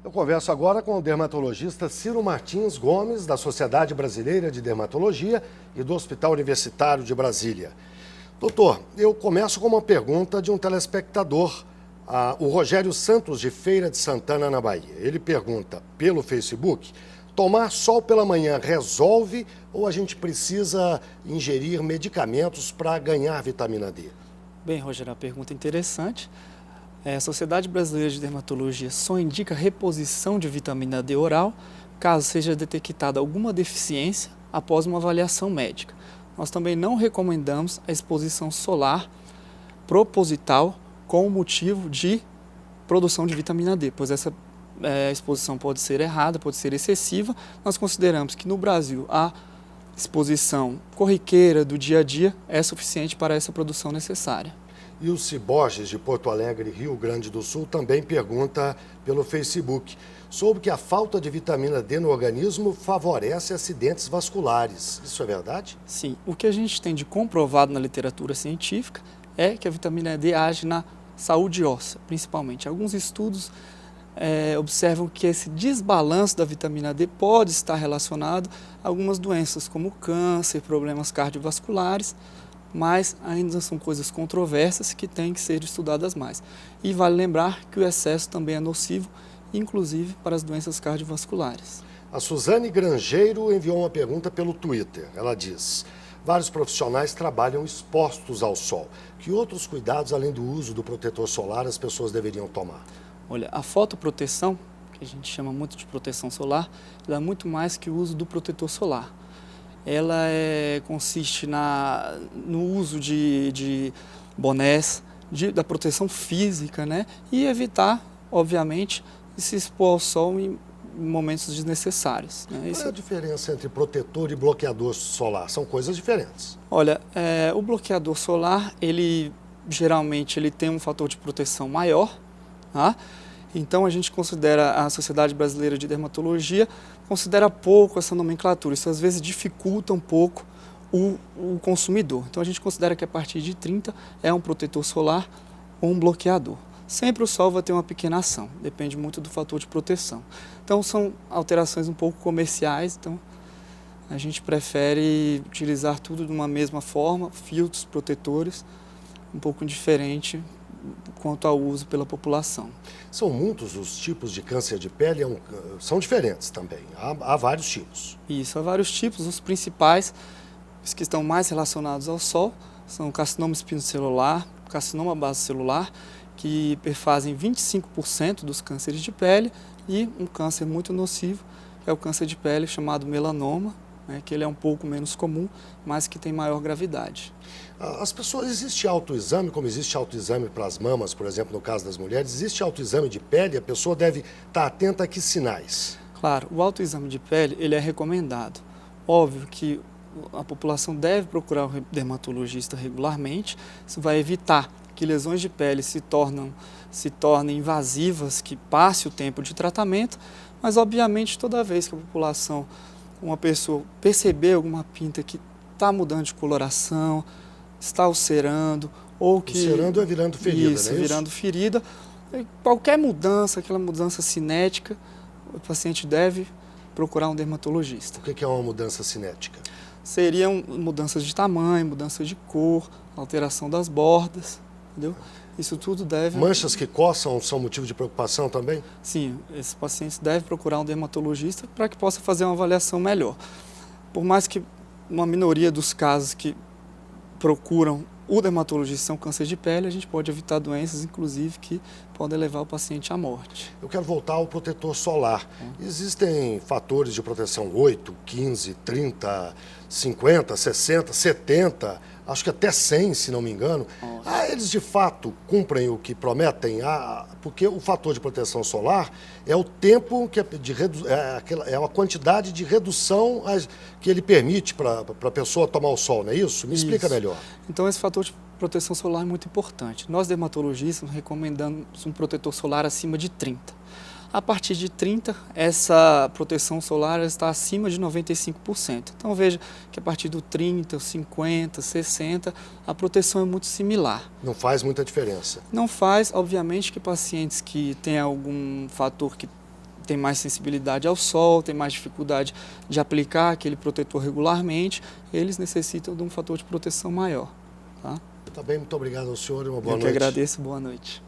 Eu converso agora com o dermatologista Ciro Martins Gomes, da Sociedade Brasileira de Dermatologia e do Hospital Universitário de Brasília. Doutor, eu começo com uma pergunta de um telespectador, o Rogério Santos, de Feira de Santana, na Bahia. Ele pergunta pelo Facebook: tomar sol pela manhã resolve ou a gente precisa ingerir medicamentos para ganhar vitamina D? Bem, Rogério, uma pergunta interessante. A Sociedade Brasileira de Dermatologia só indica reposição de vitamina D oral caso seja detectada alguma deficiência após uma avaliação médica. Nós também não recomendamos a exposição solar proposital com o motivo de produção de vitamina D, pois essa exposição pode ser errada, pode ser excessiva. Nós consideramos que no Brasil a exposição corriqueira do dia a dia é suficiente para essa produção necessária. E o Ciborges, de Porto Alegre, Rio Grande do Sul, também pergunta pelo Facebook. Soube que a falta de vitamina D no organismo favorece acidentes vasculares. Isso é verdade? Sim. O que a gente tem de comprovado na literatura científica é que a vitamina D age na saúde óssea, principalmente. Alguns estudos observam que esse desbalanço da vitamina D pode estar relacionado a algumas doenças, como câncer, problemas cardiovasculares, mas ainda são coisas controversas que têm que ser estudadas mais. E vale lembrar que o excesso também é nocivo, inclusive para as doenças cardiovasculares. A Suzane Grangeiro enviou uma pergunta pelo Twitter. Ela diz: vários profissionais trabalham expostos ao sol. Que outros cuidados, além do uso do protetor solar, as pessoas deveriam tomar? Olha, a fotoproteção, que a gente chama muito de proteção solar, ela é muito mais que o uso do protetor solar. Ela consiste no uso de bonés, da proteção física, né? E evitar, obviamente, se expor ao sol em momentos desnecessários, né? Qual é a diferença entre protetor e bloqueador solar? São coisas diferentes. Olha, o bloqueador solar, geralmente ele tem um fator de proteção maior, tá? Então a gente considera, a Sociedade Brasileira de Dermatologia considera pouco essa nomenclatura, isso às vezes dificulta um pouco o consumidor. Então a gente considera que a partir de 30 é um protetor solar ou um bloqueador. Sempre o sol vai ter uma pequena ação, depende muito do fator de proteção. Então são alterações um pouco comerciais, então a gente prefere utilizar tudo de uma mesma forma, filtros, protetores, um pouco diferente quanto ao uso pela população. São muitos os tipos de câncer de pele, são diferentes também, há vários tipos. Isso, há vários tipos. Os principais, os que estão mais relacionados ao sol, são o carcinoma espinocelular, o carcinoma basocelular, que perfazem 25% dos cânceres de pele, e um câncer muito nocivo, que é o câncer de pele chamado melanoma, né, que ele é um pouco menos comum, mas que tem maior gravidade. As pessoas, existe autoexame, como existe autoexame para as mamas, por exemplo, no caso das mulheres, existe autoexame de pele, a pessoa deve estar atenta a que sinais? Claro, o autoexame de pele, ele é recomendado. Óbvio que a população deve procurar o dermatologista regularmente, isso vai evitar que lesões de pele se tornem invasivas, que passe o tempo de tratamento, mas obviamente toda vez que a população, uma pessoa perceber alguma pinta que está mudando de coloração, está ulcerando, ou que... Ulcerando é virando ferida, isso, não é virando ferida. Qualquer mudança, aquela mudança cinética, o paciente deve procurar um dermatologista. O que é uma mudança cinética? Seriam mudanças de tamanho, mudanças de cor, alteração das bordas, entendeu? Isso tudo deve... Manchas que coçam são motivo de preocupação também? Sim, esses pacientes devem procurar um dermatologista para que possa fazer uma avaliação melhor. Por mais que uma minoria dos casos que procuram o dermatologista são câncer de pele, a gente pode evitar doenças, inclusive, que podem levar o paciente à morte. Eu quero voltar ao protetor solar. Existem fatores de proteção 8, 15, 30, 50, 60, 70, acho que até 100, se não me engano. Eles de fato cumprem o que prometem? Porque o fator de proteção solar é o tempo, é a quantidade de redução que ele permite para a pessoa tomar o sol, não é isso? Me explica melhor. Então esse fator de proteção solar é muito importante. Nós dermatologistas recomendamos um protetor solar acima de 30. A partir de 30, essa proteção solar está acima de 95%. Então veja que a partir do 30, 50, 60, a proteção é muito similar. Não faz muita diferença? Não faz, obviamente que pacientes que têm algum fator que tem mais sensibilidade ao sol, tem mais dificuldade de aplicar aquele protetor regularmente, eles necessitam de um fator de proteção maior. Tá? Tá bem, muito obrigado ao senhor e uma boa noite. Eu que agradeço, boa noite.